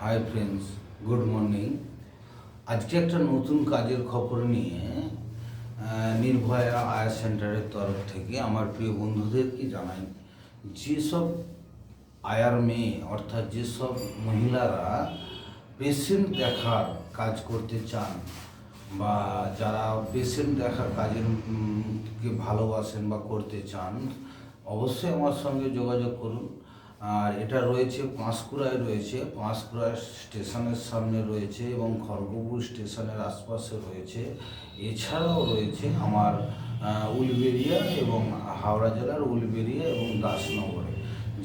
Hi friends, good morning. আজকে একটা নতুন কাজের খবর নিয়ে নির্ভয়া আয়া সেন্টারের তরফ থেকে আমার প্রিয় বন্ধুদেরকে জানাই, যেসব আয়ার মেয়ে অর্থাৎ যেসব মহিলারা পেশেন্ট দেখার কাজ করতে চান বা যারা পেশেন্ট দেখার কাজের কে ভালোবাসেন বা করতে চান, অবশ্যই আমার সঙ্গে যোগাযোগ করুন। আর এটা রয়েছে পাঁশকুড়ায়, রয়েছে পাঁশকুড়া স্টেশনের সামনে রয়েছে এবং খড়গপুর স্টেশনের আশপাশে রয়েছে। এছাড়াও রয়েছে আমার উলবেড়িয়া এবং হাওড়া জেলার উলবেড়িয়া এবং দাসনগরে।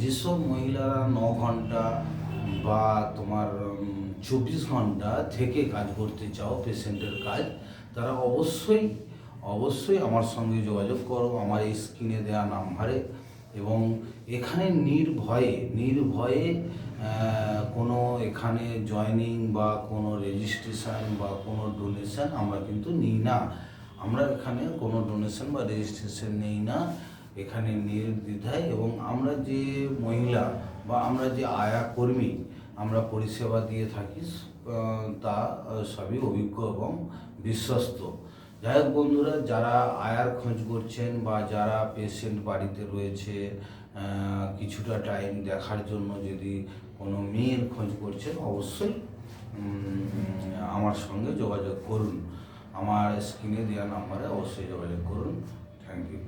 যেসব মহিলারা 9 ঘন্টা বা তোমার 24 ঘন্টা থেকে কাজ করতে চাও পেশেন্টের কাজ, তারা অবশ্যই আমার সঙ্গে যোগাযোগ করো আমার এই স্ক্রিনে দেওয়া নাম্বারে। এবং এখানে নির্ভয়ে কোনো এখানে জয়নিং বা কোনো রেজিস্ট্রেশন বা কোনো ডোনেশন আমরা কিন্তু নিই না। আমরা এখানে কোনো ডোনেশন বা রেজিস্ট্রেশন নিই না, এখানে নির্দ্বিধায়। এবং আমরা যে মহিলা বা আমরা যে আয়া কর্মী আমরা পরিষেবা দিয়ে থাকি, তা সবই অভিজ্ঞ এবং বিশ্বস্ত। যাই হোক বন্ধুরা, যারা আয়ার খোঁজ করছেন বা যারা পেশেন্ট বাড়িতে রয়েছে কিছুটা টাইম দেখার জন্য, যদি কোনো মেয়ের খোঁজ করছেন, অবশ্যই আমার সঙ্গে যোগাযোগ করুন। আমার স্ক্রিনে দেওয়া নাম্বারে অবশ্যই যোগাযোগ করুন। Thank you.